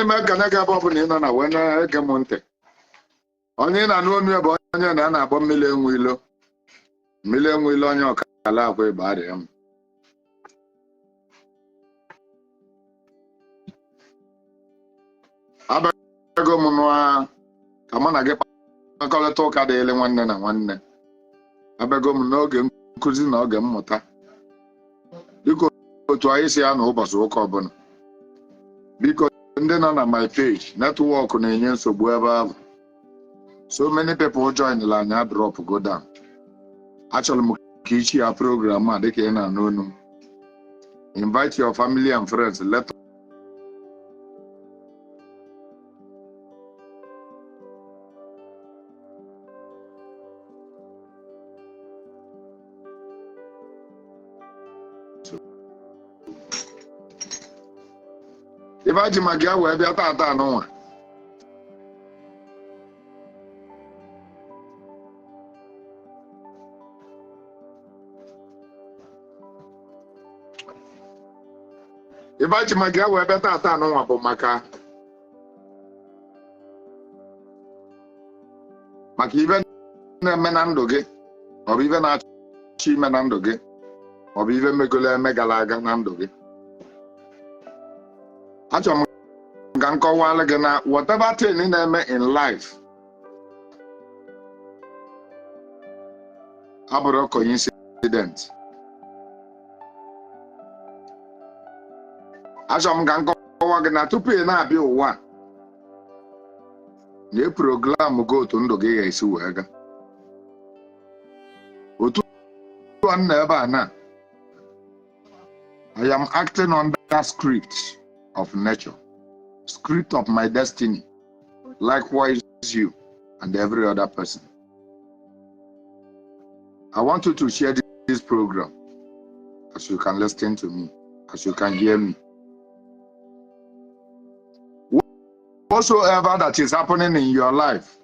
Onye me kana ga bụ na ị nọ na wena ege m ntị. Onye na anụ onu bụ onye na-akpọ mmiri enwe ilo. Mmiri enwe ilo onye ọkala akwa ịba arịa m. Abego m nụa ka mụ na gị kpakọrịta ụka dịịrị nwanne na nwanne. Abego m n'oge nkụzi na oge mmụta. Biko otu anyị si ya n'ụbọchị ụka ọbụla. Biko ndị nọ na my page netwọk na-enye nsogbu ebe ahụ. So many people join la anya drop go down. Achọrọ m ka ichi ya program a dịka ị na-anụ onu m. Invite your family and friends. Let if I ji magia wee bịa tata n'ụwa. If I ji magia wee bịa tata n'ụwa bụ maka ibe na-eme na ndụ gị, ọ bụ ibe na-achọ ime na ndụ gị, ọ bụ ibe megolo eme gara aga na ndụ gị. Achọrọ m ka nkọwalụ gị na whatever thing na-eme in life abụrụ coincident. Achọrọ m ka nkọwa gị na tupu ị na-abịa ụwa na program gị otu ndụ gị ga-esi wee ga. Otu nna ebe a na I am acting on that script of nature, script of my destiny, likewise you and every other person. I want you to share this program as you can listen to me, as you can hear me. Whatsoever that is happening in your life,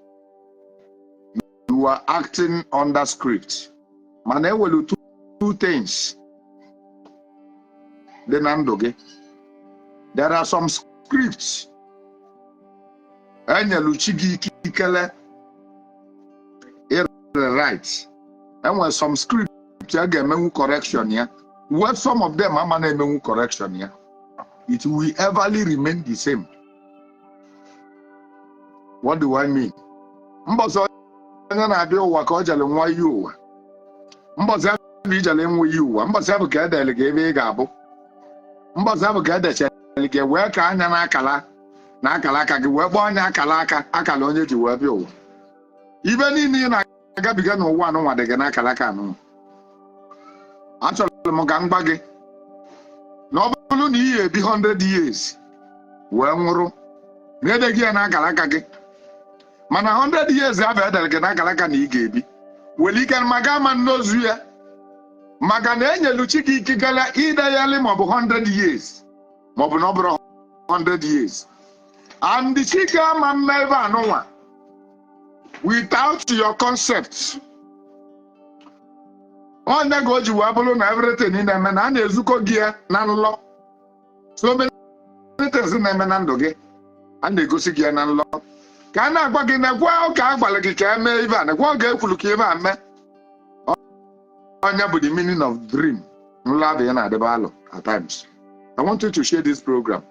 you are acting on that script. Mane will do two things. There are some scripts. And right. And when some scripts get correction here, what some of them are correction here, it will everly remain the same. What do I mean? Mboso na abia ụwa ka o jele nwa yi ụwa. Mboso abia jele nwa yi ụwa. Mboso abia ka edele ga ebe ị ga-abụ. Mboso abia ka edeche gị wee ka anya na akala aka gị wee kpọọ anya akala onye ji wee bịa ụwa. Ibe niile ị na-agabiga n'ụwa anụnwa dị gị n'akala aka anụnwa. Achọrọ m ka m gwa gị na ọ bụrụ na ihe ebi 100 years wee nwụrụ na-ede gị ya n'akala aka gị. Mana 100 years abụ edere gị n'akala aka na ị ga-ebi. Weli ike maga ama n'ozu ya. Maka na enyelu chi gị ikikere ide ya li maọbụ 100 years. Maọbụ na ọ bụrụ 100 years. And the chi ga-ama mma ebe anụnwa without your concept. Onye ga o ji wee bụrụ na everything ị na-eme na a na-ezukọ gị ya na nlọ. So many things na-eme na ndụ gị a na-egosi gị ya na nlọ. Ka a na-agwa gị na gwa ka a gwara gị ka eme ibe a na gwa oge ekwuru ka ebe a mee. Onye bụ the meaning of dream. Nlọ adịghị na-adịba alụ at times. I want you to share this program.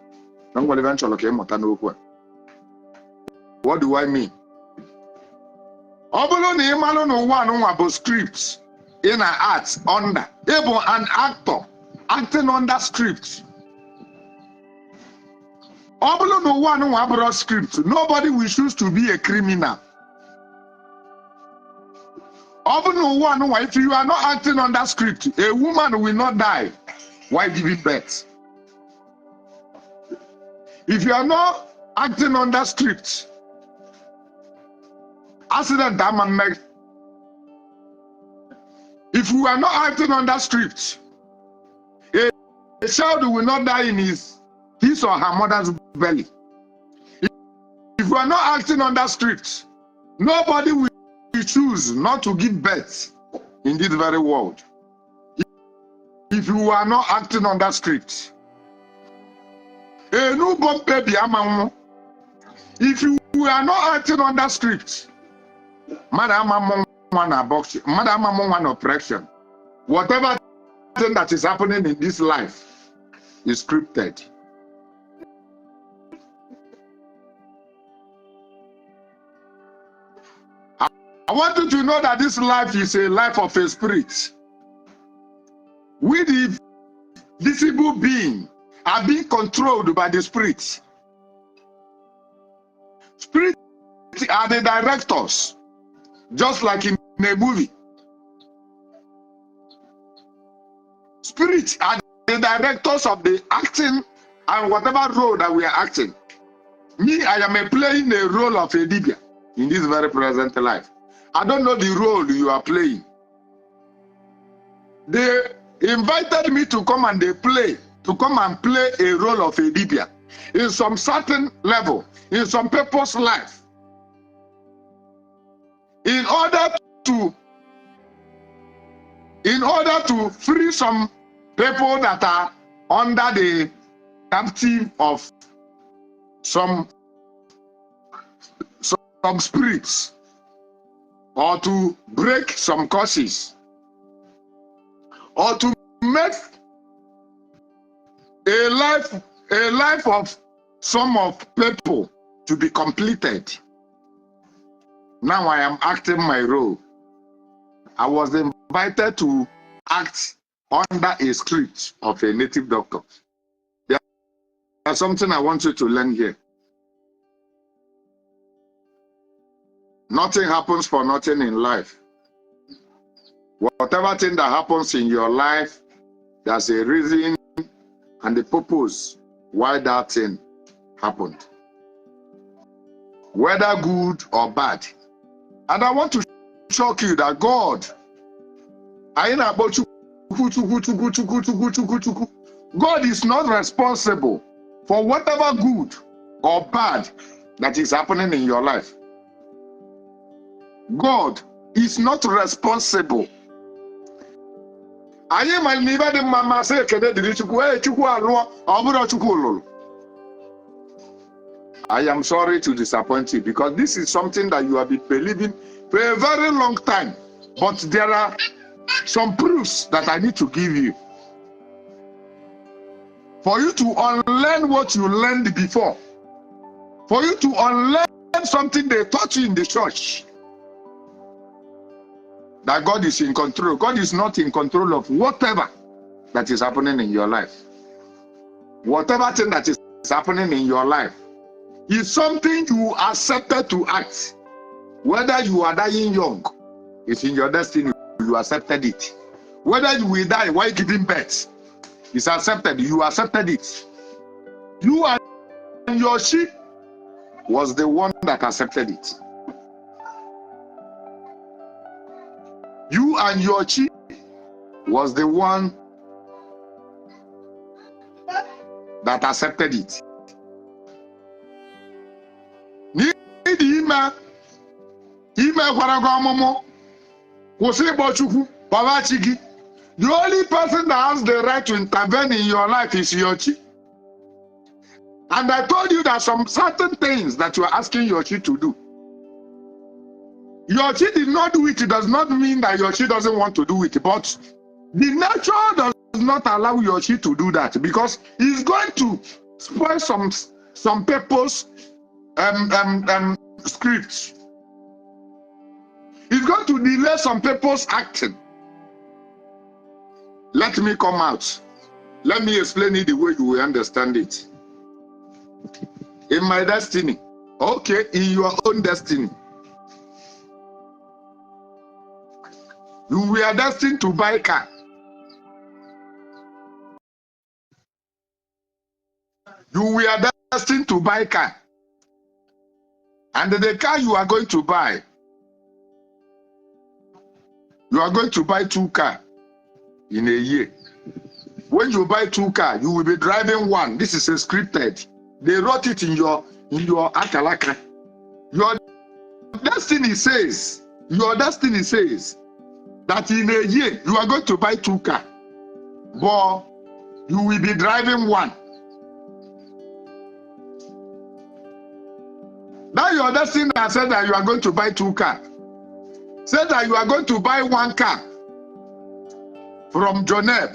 Na ngwale eventually ka ịmụta n'okwu a. What do I mean? Ọ bụrụ na ị malụ n'ụwa anụnwa bụ script ị na-act under. Ị bụ an actor acting under script. Ọ bụrụ na ụwa anụnwa abụrụ script, nobody will choose to be a criminal. Ọ bụrụ na ụwa anụnwa, if you are not acting under script, a woman will not die while giving birth. If you are not acting under script, accident make. If you are not acting under script, a child will not die in his or her mother's belly. If you are not acting under script, nobody will choose not to give birth in this very world. If you are not acting under script, a newborn baby If you are not acting on that script, Madam one oppression, whatever thing that is happening in this life is scripted. I want you to know that this life is a life of a spirit. We, the visible being, are being controlled by the spirit. Spirits are the directors, just like in a movie. Spirits are the directors of the acting and whatever role that we are acting. Me, I am playing a role of a Dibia in this very present life. I don't know the role you are playing. They invited me to come and play a role of a Dibia in some certain level, in some people's life, in order to free some people that are under the captive of some spirits, or to break some curses, or to make a life of some of people to be completed. Now I am acting my role. I was invited to act under a script of a native doctor. There's something I want you to learn here. Nothing happens for nothing in life. Whatever thing that happens in your life, there's a reason and a purpose why that thing happened. Whether good or bad. And I want to shock you that God is not responsible for whatever good or bad that is happening in your life. God is not responsible. I am sorry to disappoint you, because this is something that you have been believing for a very long time. But there are some proofs that I need to give you for you to unlearn what you learned before, for you to unlearn something they taught you in the church. That God is in control. God is not in control of whatever that is happening in your life. Whatever thing that is happening in your life is something you accepted to act. Whether you are dying young, it's in your destiny, you accepted it. Whether you will die while giving birth, it's accepted, you accepted it. You and your sheep was the one that accepted it. You and your chief was the one that accepted it. The only person that has the right to intervene in your life is your chief. And I told you that some certain things that you are asking your chief to do, your chief did not do it. It does not mean that your chief doesn't want to do it, but the nature does not allow your chief to do that, because he's going to spoil some people's scripts. He's going to delay some people's acting. Let me come out. Let me explain it the way you will understand it. In my destiny, okay, in your own destiny, you were destined to buy a car. You were destined to buy a car. And the car you are going to buy, you are going to buy 2 cars in a year. When you buy 2 cars, you will be driving one. This is a scripted. They wrote it in your akalaka. Your destiny says that in a year you are going to buy 2 cars, but you will be driving one. Now your destiny has said that you are going to buy 2 cars. Said that you are going to buy 1 car from Joneb.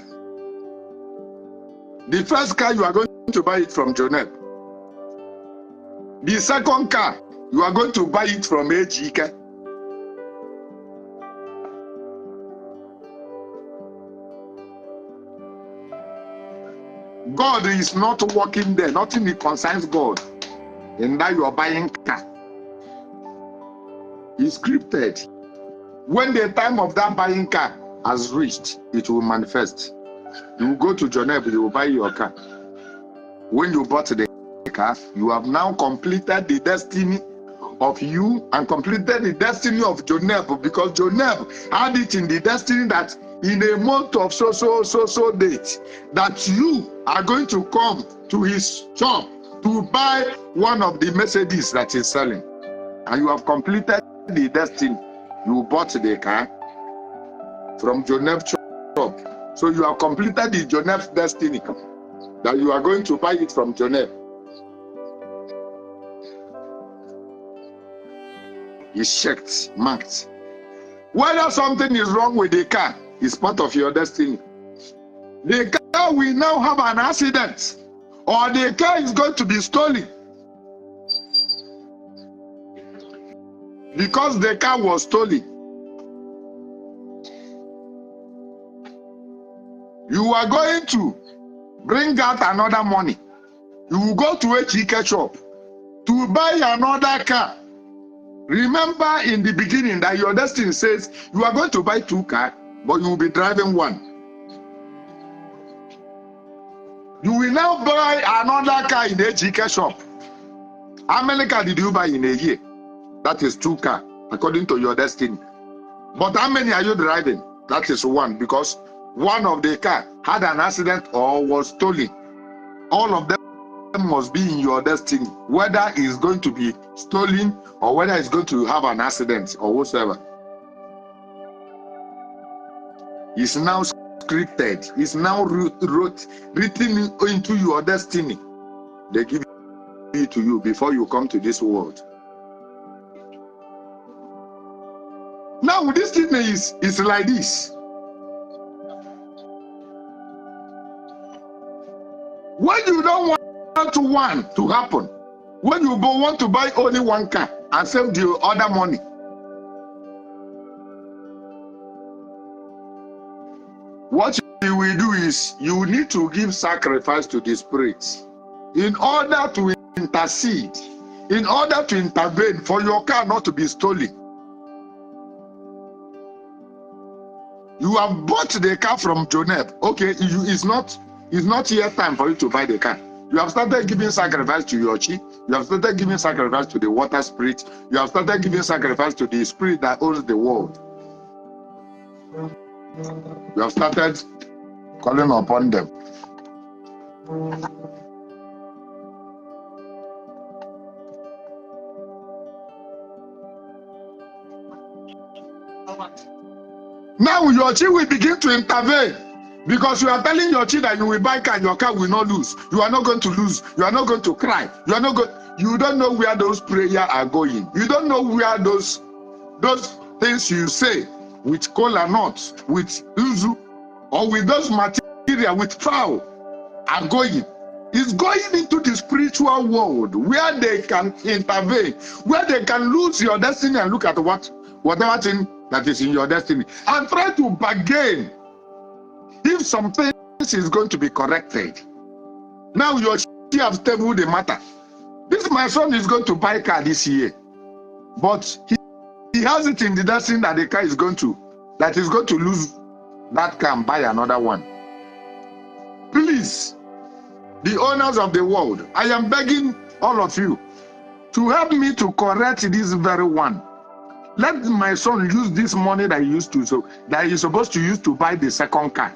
The first car you are going to buy it from Joneb. The second car you are going to buy it from Ejike. God is not working there. Nothing concerns God. And now you are buying car. It's scripted. When the time of that buying car has reached, it will manifest. You will go to Joneb, you will buy your car. When you bought the car, you have now completed the destiny of you and completed the destiny of Joneb, because Joneb had it in the destiny that in a month of so date that you are going to come to his shop to buy one of the Mercedes that he's selling. And you have completed the destiny. You bought the car from Joneb shop. So you have completed the Joneb's destiny that you are going to buy it from Joneb. It's checked, marked. Whether something is wrong with the car is part of your destiny. The car will now have an accident, or the car is going to be stolen. Because the car was stolen. You are going to bring out another money. You will go to a chicken shop to buy another car. Remember in the beginning that your destiny says you are going to buy 2 cars, but you will be driving 1. You will now buy another car in a chicken shop. How many cars did you buy in a year? That is 2 cars, according to your destiny. But how many are you driving? That is 1, because one of the car had an accident or was stolen. All of them must be in your destiny, whether it's going to be stolen or whether it's going to have an accident or whatsoever. It's now scripted. It's now written into your destiny. They give it to you before you come to this world. Now this thing is like this. When you don't want one to happen, when you want to buy only 1 car and save the other money, what you will do is you need to give sacrifice to the spirits in order to intercede, in order to intervene for your car not to be stolen. You have bought the car from Joneb. Okay, it's not yet time for you to buy the car. You have started giving sacrifice to your chi. You have started giving sacrifice to the water spirit. You have started giving sacrifice to the spirit that owns the world. You have started calling upon them. Now your chi will begin to intervene, because you are telling your chi that you will buy car, your car will not lose. You are not going to lose. You are not going to cry. You are not going. You don't know where those prayers are going. You don't know where those things you say with kola nuts, with uzu, or with those material with fowl are going. It's going into the spiritual world where they can intervene, where they can lose your destiny and look at whatever thing that is in your destiny and try to bargain if something is going to be corrected. Now you have stable the matter. This my son is going to buy a car this year, but he has it in the destiny that the car is going to lose that car and buy another one. Please, the owners of the world, I am begging all of you to help me to correct this very one. Let my son use this money that he's supposed to use to buy the second car.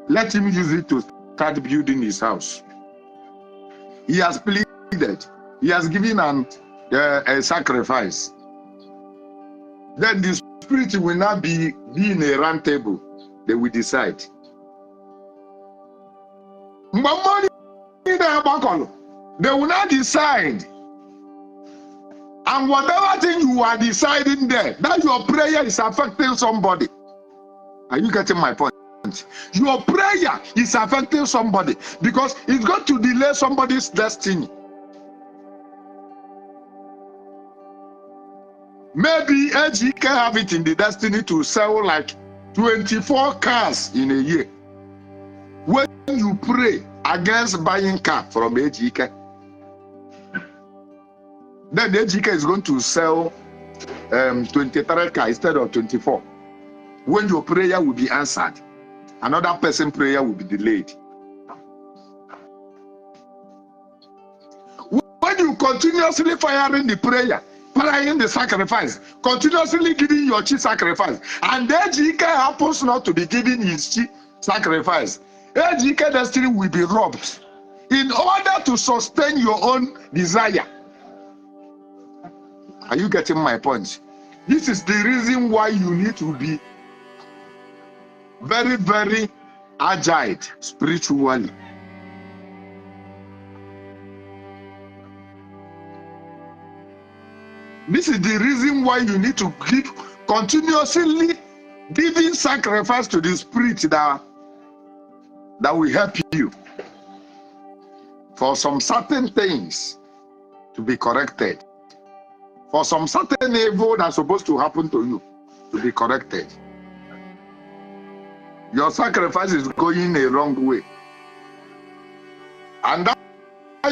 Let him use it to start building his house. He has pleaded. He has given a sacrifice. Then the spirit will not be in a round table. They will decide. They will not decide. And whatever thing you are deciding there, that your prayer is affecting somebody. Are you getting my point? Your prayer is affecting somebody because it's going to delay somebody's destiny. Maybe AG can have it in the destiny to sell like 24 cars in a year. When you pray against buying car from AGK, then the AGK is going to sell 23 cars instead of 24. When your prayer will be answered, another person's prayer will be delayed. When you continuously firing the prayer, firing the sacrifice, continuously giving your chi sacrifice, and the AGK happens not to be giving his chi sacrifice, AGK destiny will be robbed in order to sustain your own desire. Are you getting my point? This is the reason why you need to be very, very agile spiritually. This is the reason why you need to keep continuously giving sacrifice to the spirit that will help you for some certain things to be corrected, for some certain evil that's supposed to happen to you to be corrected. Your sacrifice is going a wrong way, and that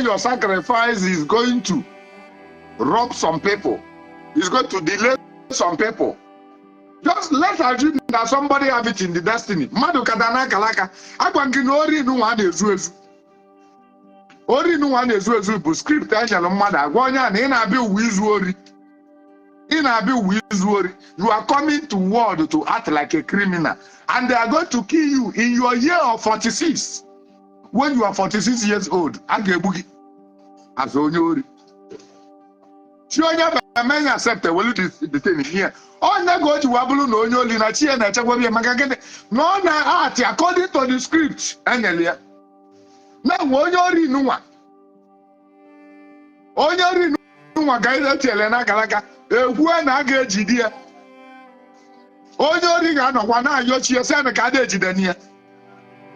your sacrifice is going to rob some people. It's going to delay some people. Just let's assume that somebody have it in the destiny. Madu kadana kalaka. Akwangi no ori nu wan ezu ezu. Ori nu wan ezu ezu bu script anyalo mmadu agwonya na ina abi uwizu ori. Ina abi uwizu ori. You are coming to world to act like a criminal, and they are going to kill you in your year of 46. When you are 46 years old, agebugi as onyori. Chionya men accept well the thing here. Oh, na go to wabulu no onyoli na chie na echekwa bi magagede. No na art according to the script. Enyelia. Na onyori nuwa. Onyori nuwa gaida tiele na galaka. Egwu na aga ejidi ya. Onyori ga anokwa na ayo chie se na ka da ejidani ya.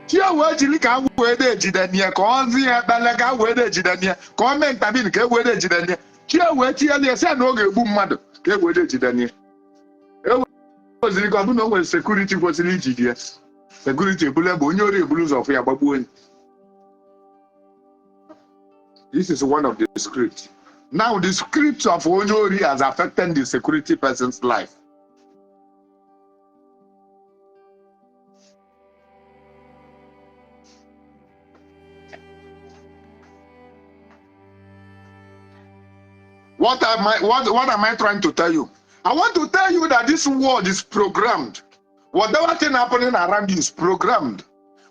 Chie we jili ka we da ejidani ya. Ka onzi ya bele ka we da ejidani ya. Ka o me ntabini ka we da ejidani ya. Chia we tia le se na oge egbu mmadu ka egbe de jidanie. Oziri ka bu no we security kwesiri ijidie. Security ebule bụ onye ori ebulu ụzọ fụ ya gbagbuo onye. This is one of the scripts. Now the script of onye ori has affected the security person's life. What am I trying to tell you? I want to tell you that this world is programmed. Whatever thing happening around you is programmed.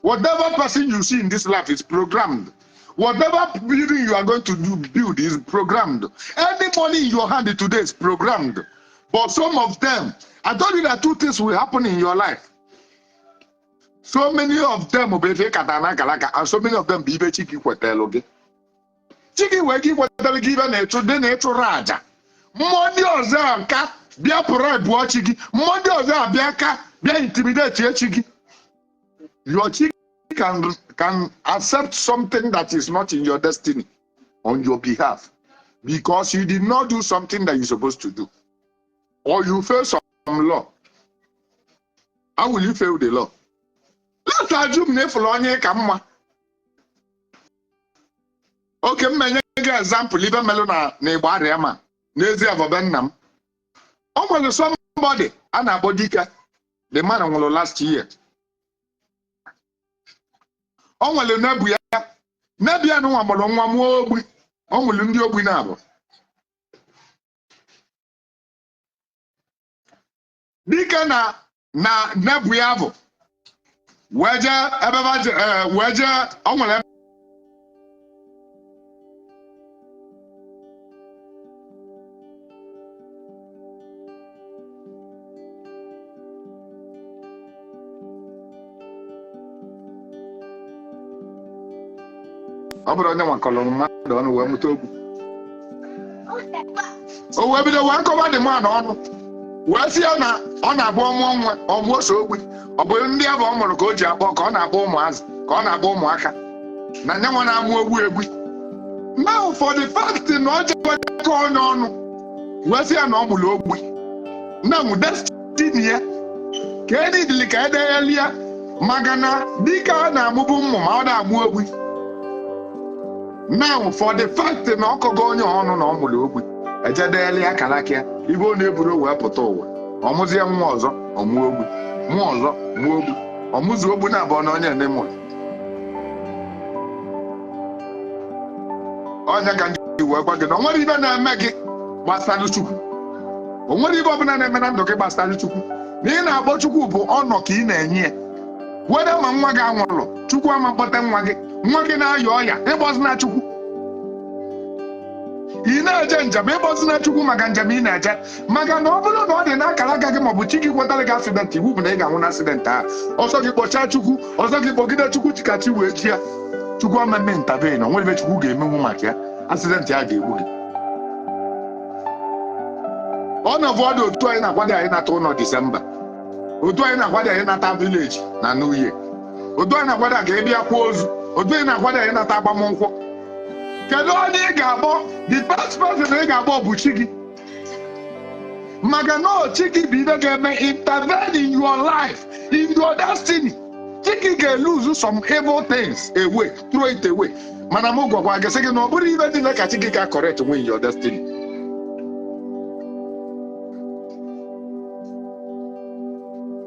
Whatever person you see in this life is programmed. Whatever building you are going to build is programmed. Any money in your hand today is programmed. But some of them, I told you that two things will happen in your life. So many of them will be and so many of them be chiki kwetelo. Chiki wegi kwetelo given a true raja. Money ozanka bia bribe wa chiki. Money ozanka biaka bia intimidate chiki. Your chiki can accept something that is not in your destiny on your behalf because you did not do something that you're supposed to do, or you fail some law. How will you fail the law? Let's assume ne kamma. Okay, mmenye example libe melo na Igbo ariama n'ezi avobennam. O nwere somebody ana abodika the man nwụrụ last year. O nwere nebu ya no nwamolo nwa mu ogbi. O nwere ndị ogbi na abụ. Dike na nebu ya bụ. Weje ebeba weje o nwere Abro onye nwakolọ mmadụ ọnụ wee mụta ogwu. o wee bido wee kọba dị mma n'ọnụ wee sị ya na ọ na-abụ ọmụọ nwa ọmụọ so ogbi ọ bụ ndị abụ ọ mụrụ ka o ji akpọ ka ọ na-akpọ ụmụazị ka ọ na-akpọ ụmụaka na nye nwa na-amụ egwi now for the fact na ọ jewe ka onye ọnụ wee sị ya na ọ mụrụ ogbi na mụ destiny ya ka edidili ka edegheli ya maka na dịka ọ na-amụbu mmụ ma ọ na-amụ ogbi now for the fact na ọ kọgo onye ọnụ na ọ mụrụ ogbi ejedegheli ya kalaka ya ibe ọ na-eburu wee pụta ụwa ọmụzie nwa ọzọ ọmụọ ogbi nwa ọzọ mụọ ogbi ọmụzi ogbi na abụọ na onye ndị mụrụ onye ka ndị wee gwa gị na o nwere ibe na-eme gị gbasara Chukwu o nwere ibe ọbụla na-eme na ndụ gị gbasara Chukwu na ị na-akpọ Chukwu bụ ọnọ ka ị na-enye ya weda ma nwa gị anwụrụ Chukwu ama mkpọta nwa gị na-ayọ ọya ịgbọzina Chukwu ị na-eje njem ịgbọzina Chukwu maka njem ị na-eje maka na ọ bụrụ na ọ dị n'akara aka gị maọbụ chi gị kwetara gị asidentị iwu bụ na ị ga-anwụ na asidentị ahụ ọzọ gị kpọchaa Chukwu ọzọ gị kpọgide Chukwu ka chi wee chi ya Chukwu amemme ntabe na onwere ebe Chukwu ga-emenwu maka ya asidentị a ga-egbu gị ọ na-avọdụ otu anyị na-akwado anyị nata ụlọ Disemba otu anyị na-akwado anyị nata vileji na New Year otu anyị na-akwado ka ị bịa kwa ozu otu anyị na-akwado anyị nata agbamnkwụ kedu onye ị ga-akpọ the first person ị ga-akpọ bụ chi gị maka na chi gị bụ ibe ga-eme intervene in your life in your destiny chi gị ga-lose some evil things away throw it away mana m gwakwa gị sị gị na ọ bụrụ ibe niile ka chi gị ga correct nwe in your destiny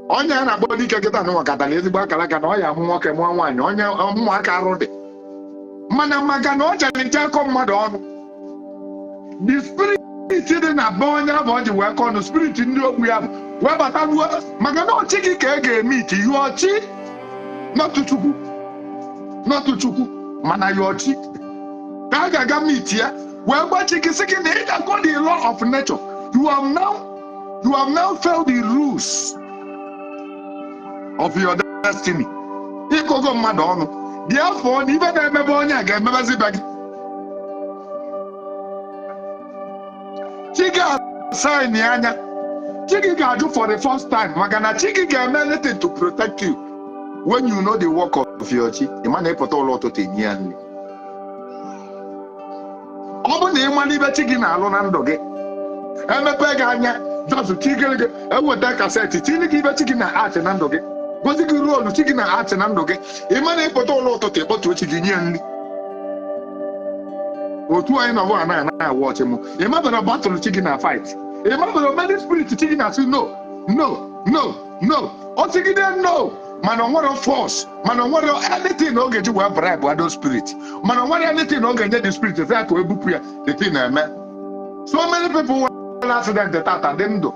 onye a na-akpọ dike kịta na nwakọtara ezigbo akara aka na ọ ya amụ nwoke mụọ nwaanyị onye ụmụaka arụ dị mana maka na ọ jere nche akọ mmadụ ọnụ the spirit dị na be onye abụ ọ ji wee kọ ọnụ spirit ndị okwu ya bụ wee bata ruo maka na ọchị gị ka ị ga-eme iti ihe ọchị nọtụ Chukwu mana ya ọchị ka a ga-aga miti ya wee gbachi gị sị gị na ị ga-akọ the law of nature you have now failed the rules of your destiny ịkọgo mmadụ ọnụ dị afọ na ibe na-emebe onye a ga-emebezi be gị chi gị asaịn anya chi gị ga-ajụ for the first time maka na chi gị ga-eme anything to protect you when you know the work of your chi ịma na ịpụta ụlọ ụtụtụ enyi ya nri ọ bụ na ịma n'ibe chi gị na-alụ na ndụ gị emepe gị anya jọzụ chi gị eweta kaseti chi gị ibe chi gị na-achị na ndụ gị gozi gị ruolu chi gị na-achị na ndụ gị ịma na ịpụta ụlọ ụtụtụ ịkpọtụ chi gị nye nri otu anyị nọbụ na-awụ ọchị mụ ịmabara batụlụ chi gị na fight ịmabara many spirit chi gị na-asị no otigide no mana o nwere force mana o nwere anything na ọ ga-eji wee bribe ado spirit mana o nwere anything na ọ ga-enye the spirit ezi aka ebupụ ya the thing na-eme so many people nwere accident tata dị ndụ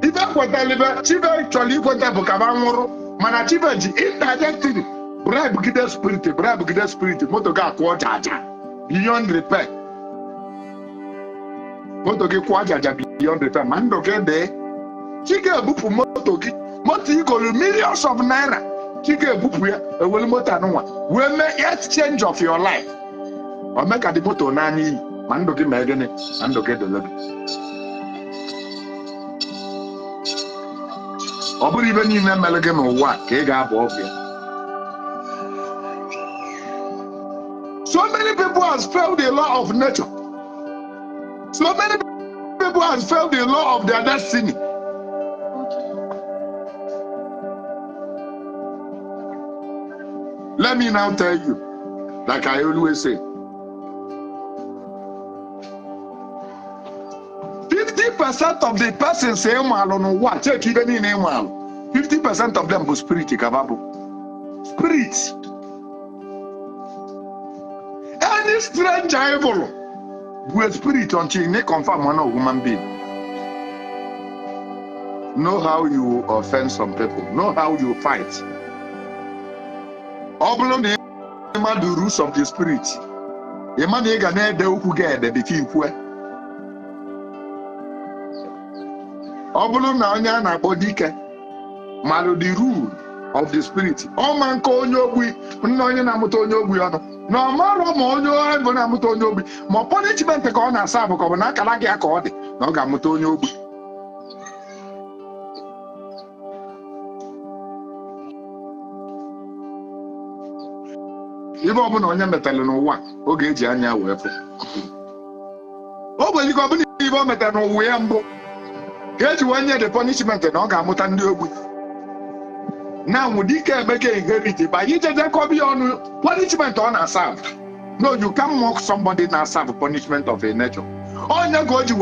ibe kwetara ibe chibe chọrọ ikweta bụ ka ba nwụrụ mana chibe ji indirectly bribe gide spirit moto gị akwụ jaja beyond repair moto gị kwụọ jaja beyond repair ma ndụ gị dee chi ga-ebupụ moto gị moto igolu millions of naira chi ga-ebupụ ya ewere moto anụnwa wee mee exchange of your life o mee ka dị moto n'anya iyi ma ndụ gị mee gịnị ma ndụ gị dole gị ọ bụrụ ibe niile mere gị n'ụwa ka ị ga-abụ ọgwụ ya so many people has failed the law of nature so many people has failed the law of their destiny let me now tell you like I always say 50% of the persons say malo no what check even in malo 50% of them go spirit kababo spirit any stranger evil with spirit until they confirm one of human being know how you offend some people know how you fight oblo na the rules of the spirit e man e ga na ede okwu ga ede the thing kwe ọ bụrụ na onye a na-akpọ dike malụ the rule of the spirit ọ ma nke onye ogbi nna onye na-amụta onye ogbi ọnụ No maro mo onye bụ na amụta onye ogbi. Ma punishment ka ọ na-asa bụ ka ọ bụ na akara gị aka ọ dị na ọ ga-amụta onye ogbi. Ibe ọ bụla onye metalụ n'ụwa oge eji anya wee fụ. O nwere ike ọ bụla ibe o metara n'ụwa ya mbụ ka eji wee nye the punishment na ọ ga-amụta ndị ogbi. Now, dike emeke inherit by you just copy on punishment on a serve. No, you can't mock somebody na serve punishment of a nature. On your go to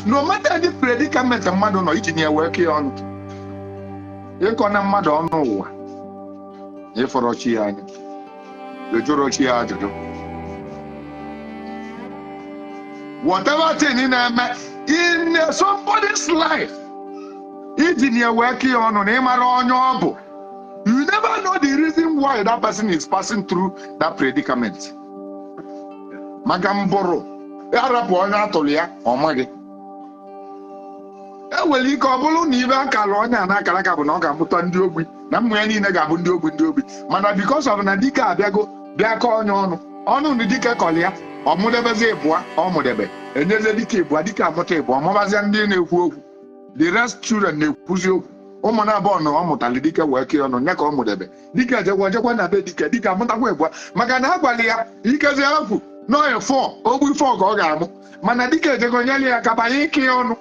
no matter any predicament a man no it in your work on. You can a mother on no. If for Rochian, the Jorochia. Whatever thing in somebody's life, it's in your working on name on your. You never know the reason why that person is passing through that predicament. Magamboro, Arab one atolia, or Maggie. Well, you call Niva Calonia and Akalakabonoga, Mutandobi, Namani Nagabundobi, Mana because of Nadika Biago, Biaco on Nidika Colia, or Mudabazeboa, or Modebe, and there's a decay, Wadika Motebo, Mavazan, the rest children, they push you. Omana bono omutalidika weke ono nyaka omudebe dika je waje kwa na be dika mutakwa egwa maka na agwali ya ikaze afu no e 4 ogbu 4 ka ọ ga-amụ mana dika je go nyali ya kaba ike onu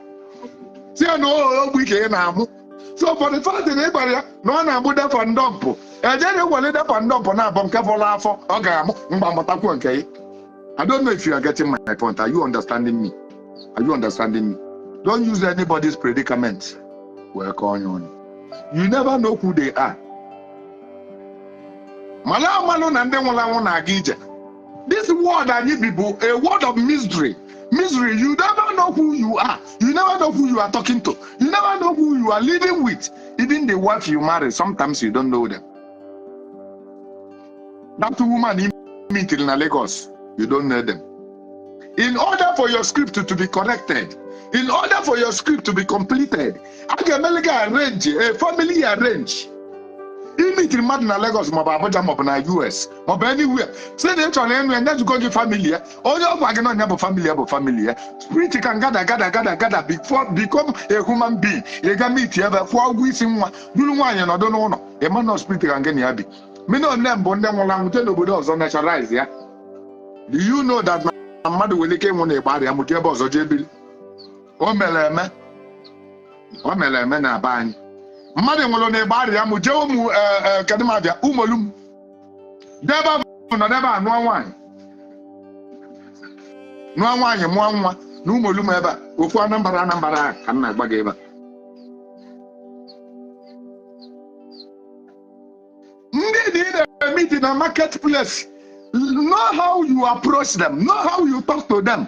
si no ogbu ike na amụ so for the fact na ịgbara ya na ọ na-amụ defa ndọmpụ eje na egwale defa ndọmpụ na abọ nke fọlọ afọ ọ ga-amụ mgba mutakwa nke yi. I don't know if you are getting my point. Are you understanding me? Are you understanding me? Don't use anybody's predicament. Work on you. You never know who they are. This word I need people, a word of mystery. Mystery, you never know who you are. You never know who you are talking to. You never know who you are living with. Even the wife you marry, sometimes you don't know them. That woman you meet in Lagos, you don't know them. In order for your script to be corrected, in order for your script to be completed, I can arrange a family arrange. You meet in Madina Lagos, Mabaja, Mobana, US, or anywhere. Say they try and that's going to family. All your wagon have a family. Spirit can gather before become a human being. You can meet here 4 weeks in one. You know why you don't know. A man of spirit can get happy. Me no name Bondam Lang tell nobody else on naturalize, yeah. Do you know that my mother will came on a body? I'm with your boss or JB. Omeleme na bany mmadụ nwere na ịgba arịa mụ jee ụmụ kedimabịa ụmụolum debe nọ debe a nụọ nwaanyị mụọ nwa na ụmụolum ebe a ofu Anambra ka m na-agba gị ebe a. Ndị dị na-meet in a marketplace, know how you approach them, know how you talk to them.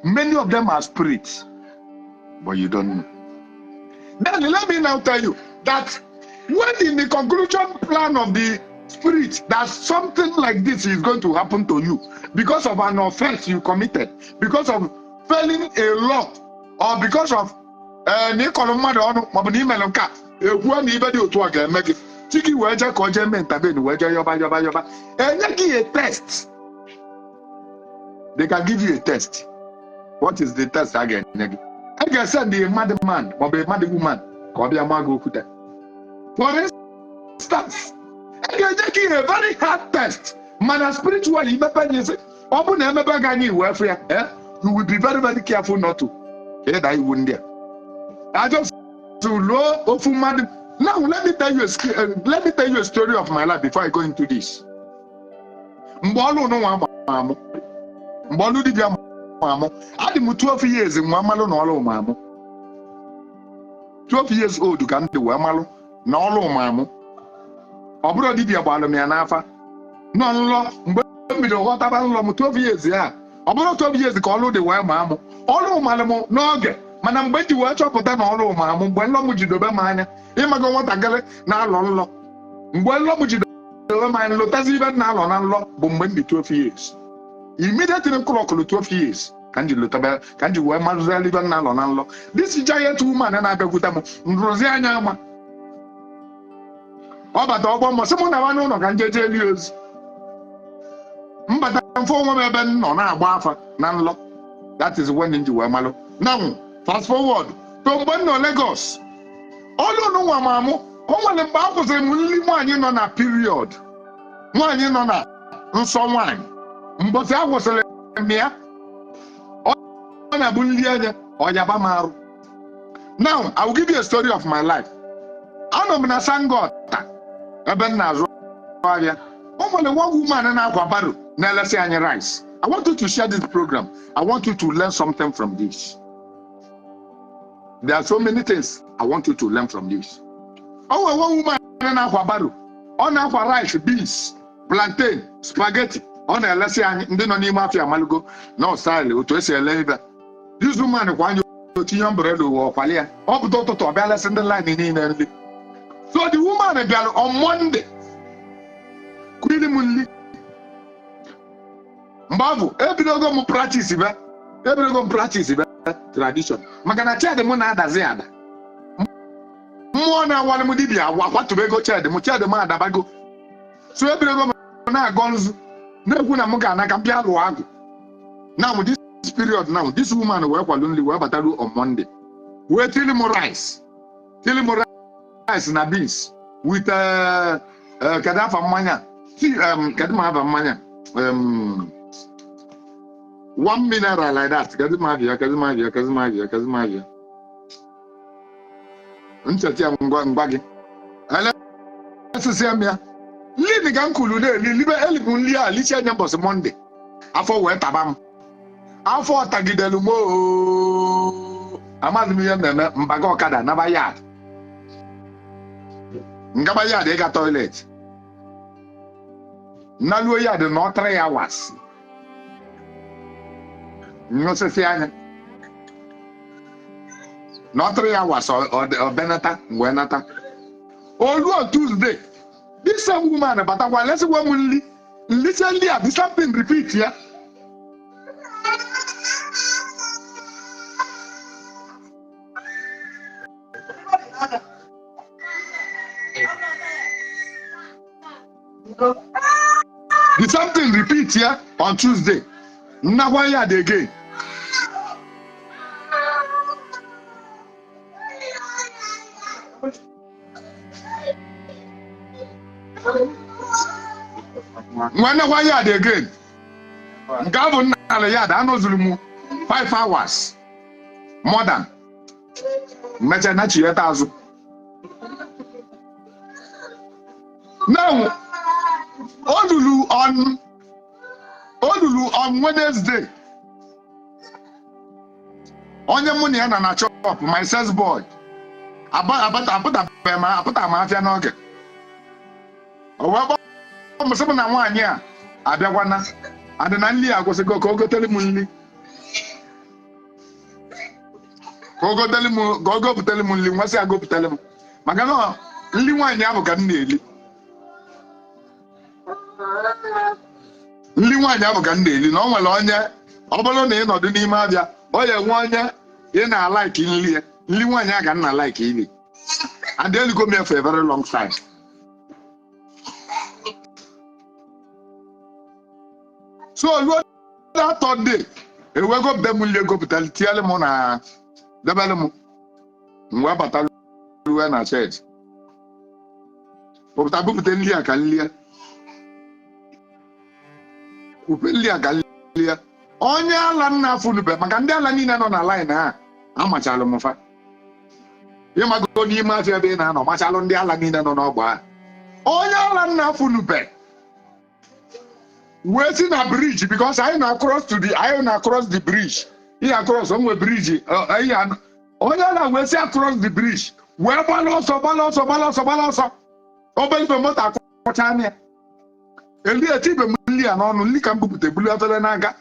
Many of them are spirits, but you don't know. Then let me now tell you that when in the conclusion plan of the spirit that something like this is going to happen to you because of an offense you committed, because of failing a law, or because of a test. They can give you a test. What is the test again? I can send the mad man or a mad woman. For instance, I can take you a very hard test. Man, spiritually, you will be very, very careful not to. I wouldn't there. I just to low of mad. Now let me tell you a story of my life before I go into this. Mbolo no mamo. Mbolo di bia mamo. I am 12 years in Mamalo no mamo. 12 years old you can do Mamalo no mamo. Obro di bia balo me anafa. No lo mbe do what about 12 years ya. Obro 12 years ko lo de wa mamo. Olo malamo no ge. Mana mgbe ji wee chọpụta na ọrụ ụmụ mgbe nlọ m jidobe m anya ịmago nwatakịrị na-alọ nlọ mgbe nlọ m jidobe m anya lụtazi ibe na-alọ na nlọ bụ mgbe m dị 12 years immediately clock 12 years ka m ji lụtaba ka m ji wee marụzi ibe na-alọ na nlọ this giant woman na-abịakwute m nrụzi anya ama ọ bata ọgbọ mbọ sị mụ na nwanne ụlọ ka m jeje eli ozi mfo nwa ebe nọ na-agba afa na nlọ. That is when nji wee malụ. Now fast forward to mgbe nọ Lagos. Olu no nwa mamụ o nwere mgbe akwụsịrị m nri nwaanyị nọ na period. Nwaanyị nọ na nsọ nwaanyị. Mbọsị akwụsịrị m ya. Ọ na-abụ nri anya ọ yaba m arụ. Now I will give you a story of my life. Anọ m na Sangota ebe m na-azụ ahịa. O nwere one woman na-akwa baro na-elesi anyị rice. I want you to share this program. I want you to learn something from this. There are so many things I want you to learn from this. Oh, one woman na-akwa baro. Ọ na-akwa rice, beans, plantain, spaghetti. Ọ na-elesi anyị ndị nọ n'ime afọ amalugo na style otu esi ele ibe. This woman kwa anyị otinye umbrella ụwa ọkwali ya. Ọ pụta ụtụtụ ọ bịa lesi ndị line niile nri. So the woman bịara on Monday. Kwili m nri. Mbavu, ebidogo m practice be tradition. Maka na child m na-adazi ada. Mmụọ na-awali m dibịa akwatubego child m adabago. So ebidogo m na-agọ nzu. Na-ekwu na m ga-ana ka m bịa lụọ agụ. Now this period now, this woman wee kwado nri wee bataru on Monday. Wee tili m rice na beans with kadafa mmanya. Kadima mmanya. 1 mineral like that. Kazimavia. Nchati ngwa gị. Asịsị amịa. Lini ga nkulu libe elibu nli a lichi anya mbọsị Monday. Afọ wee taba m. Afọ tagidelu mo. Amaghị m ihe na-eme mbaga ọkada naba yard. Ngaba yard ịga toilet. Naluo yard no 3 hours. Nosisi anya. No 3 hours or benata wenata. Olu on Tuesday. This same woman but let's go nli. Listen there, the something repeat here. The something repeat here on Tuesday. Now why are they again? Why are they again? Governor yard, I know Zulumu 5 hours. More than. Now Odulu on Wednesday. Onye money na chop my sales boy. I put a mafia n'oge. Owa ba mo na nwaanyị a abịakwana. Ade na nli akwụsị ka o gotele m nli. Ka o gotele m nli, nwasị agopụtele m. Maka na nli nwaanyị ahụ ka m na-eli. Nli nwaanyị ahụ ka m na-eli na o nwere onye ọ bụrụ na ị nọdụ n'ime abịa o ya nwe onye ị na-alike nli ya. Nli nwaanyị a ka m na-like ili. And they go me for a very long time. So that third day, we go them will go to tell them on the Belamo. Mwa batalu na church. But Tabu Telia Galia. Upelia Galia. Onya Lana Funube, Maganda Lanina on a line, Amachalo Mofa. You might go near Mafia Bena, no Machalon de Alanina on Oba. Onya Lana Funube. Waiting a bridge because I am across the bridge. Here across somewhere bridge. Onya we across the bridge. Where balance. Open the motor Chania. Elia Tibe Mulia on Likambu the Blue Naga.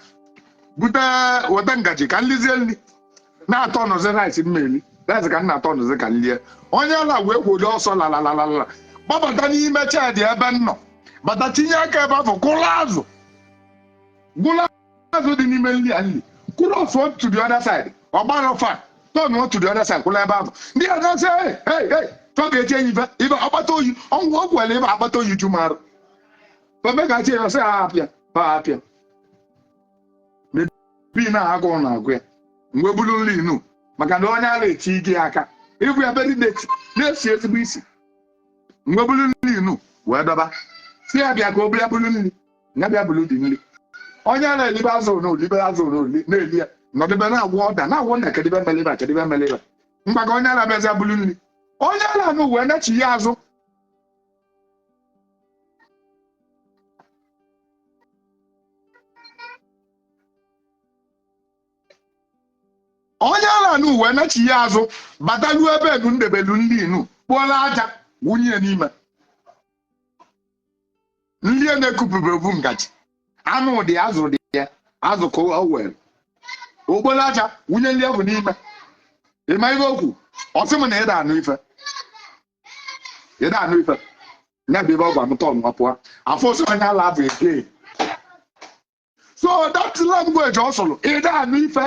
Buta Wadangaji can listen. Now turn of the rice in Meli. That's a can not turn of the Kalia. Onya we would also la. Baba Dani Macha the Abano. But the Tinyaka for Colazo. Gulazo the Nimeli Ali. Kulo to the other side. Or Barofa. Turn to the other side. Kulabab. The other say, hey. Talk a change if I abato you. On what will ever abato you tomorrow. But make I say, Papia. bi na agụ na agụ ya mgbe bulu nri inu maka na onye ala eti gị aka ịbụ ya beri na-esi ezigbo isi mgbe bulu nri inu wee dọba si ya bịa ka o bịa bulu nri ya bịa bulu dị nri onye ala elibe azụ na-eli ya nọdebe na-agwọ ọda na-agwọ na kedebe meliba mgbaka onye ala bịazịa bulu nri onye ala anụ wee na-echi ya azụ onye ala anụ wee na-echi ya azụ batalu ebe egu ndebelu ndị inu kpụọla aja wunye n'ime nri na-ekupụbebu ngaji anụ dị azụ dị ya azụ ka o were okporo aja wunye nri ahụ n'ime ịma ihe okwu ọsị m na ịda anụ ife ya bụ ebe ọ gwa m tọn pụọ afọ osi onye ala bụ ege so that language ọ sụrụ ịda anụ ife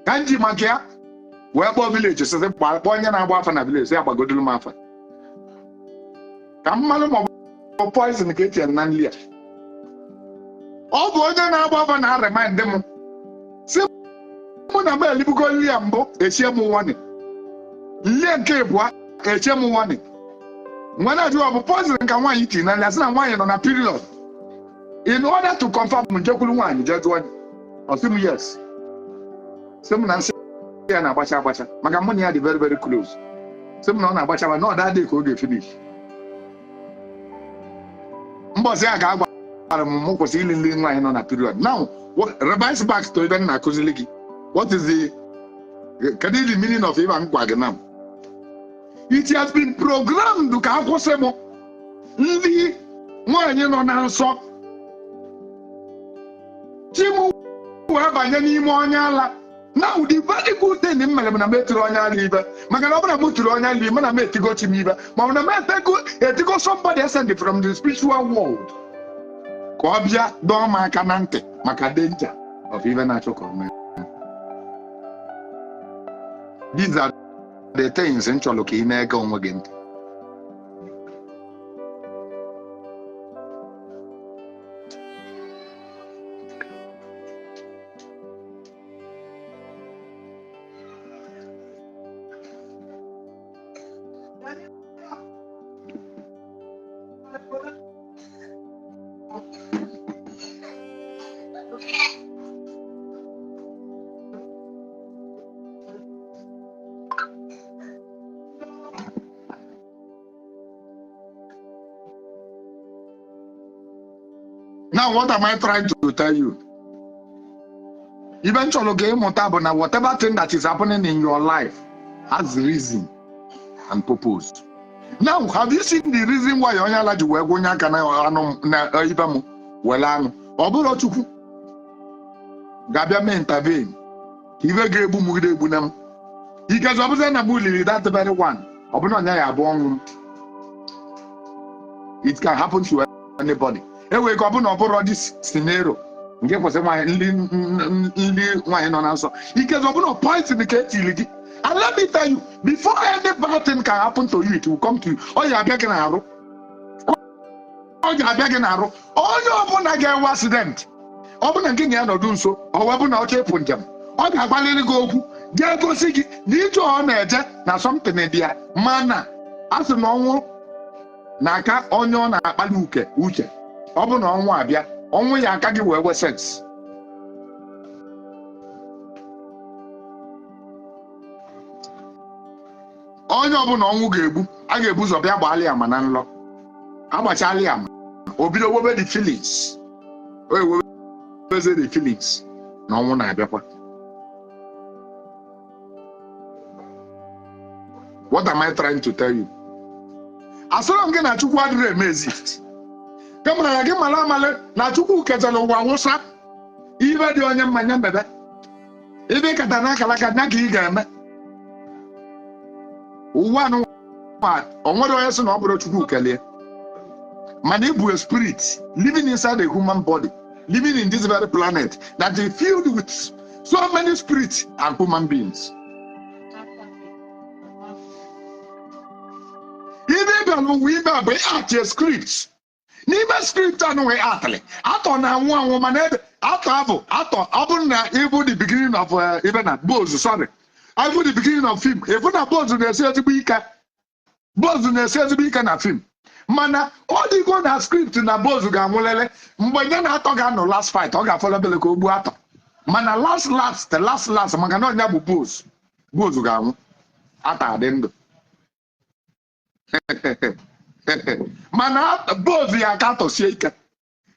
ka m ji maka ya wee kpọọ vileji sịsị kpọọ onye na-agba afa na vileji ya gbagodolu m afa ka m malụ ma ọ bụ poison ka etinyere na nri a ọ bụ onye na-agba afa na remind m si mụ na m elibugo nri ya mbụ echie m nwani nri nke abụọ echie m nwani mgbe na-ajụ ọ bụ poison ka nwaanyị tiri na nri asị na nwaanyị nọ na period in order to confirm m njekwuru nwaanyị jee jụọ ọ sị m yes sị m na nsị ya na-agbacha maka mụ na ya dị very very close sị m na ọ na-agbacha ma na ọ dadị ka ọ ga-efinish mbọsị ya ga agwara m kwụsị ili nri nwaanyị nọ na period now revise back to ebe m na-akụzili gị what is kedu the meaning of ịba ngwa gị na m it has been programmed ka akwụsị m ndị nwaanyị nọ na nsọ chi m wee banye n'ime onye ala now the very good thing m mere m na m etiri onye ala ibe maka na ọ bụrụ na m tiri onye ala ibe na m etigo chi m ibe ma ọ bụ na m etigo somebody ascend from the spiritual world ka ọ bịa dọọ m aka na ntị maka danger of ibe na-achọ ka ọ mee. These are the things m chọrọ ka ị na-ege onwe gị ntị. Now, what am I trying to tell you? Eventually, whatever thing that is happening in your life has reason and purpose. Now, have you seen the reason why you're not going to intervene? That very one. It can happen to anybody. Ewe ko bu na oboro this scenario nke kwese nli nwanyị nọ na nsọ ike zo bu na point in the tiligi. And let me tell you, before any bad thing can happen to you, it will come to you. Oh ya abịa gị na arụ onye ọbụla ga-enwe accident ọ bụ na nke ya nọdụ nso ọ wee bụ na oche ịpụ njem ọ ga-agbalịrị gị okwu ga-egosi gị na ije ọ na-eje na something dị ya mana a sị na ọnwụ na-aka onye ọ na-akpali uche ọ bụ na ọnwụ abịa ọnwụ ya aka gị wee sense. Onye ọbụla ọnwụ ga-egbu a ga-ebu ụzọ bịa gbaalị ama na nlọ agbachalị ama o bido webe the feelings weze the feelings na ọnwụ na-abịakwa. What am I trying to tell you? Asọrọ m gị na Chukwu adịrị eme exist kemara na gị mara amale na Chukwu ketara ụwa nwụsa ibe dị onye mmanya mbebe ibe kata na akala ka na ka ị ga-eme ụwa anụ o nwere onye sị na ọ bụrụ Chukwu kelee mana ịbụ a spirit living inside a human body living in this very planet that is filled with so many spirits and human beings. We be at your scripts. N'ime script anụ wee atịlị atọ na anwụ mana ebe Atọ ọ na even the beginning of even at Bozu, sorry. Even the beginning of film. Even na Bozu na-esi ezigbo ike. Bozu na-esi ezigbo ike na film. Mana ọ dịgo na script na Bozu ga-anwụlele mgbe nye na atọ ga-anọ last fight ọ ga-afọlọ bele ka o gbuo atọ. Mana last maka na ọnya bụ Bozu ga-anwụ. Atọ adị ndụ. Mana Bozu ya ka atọsie ike.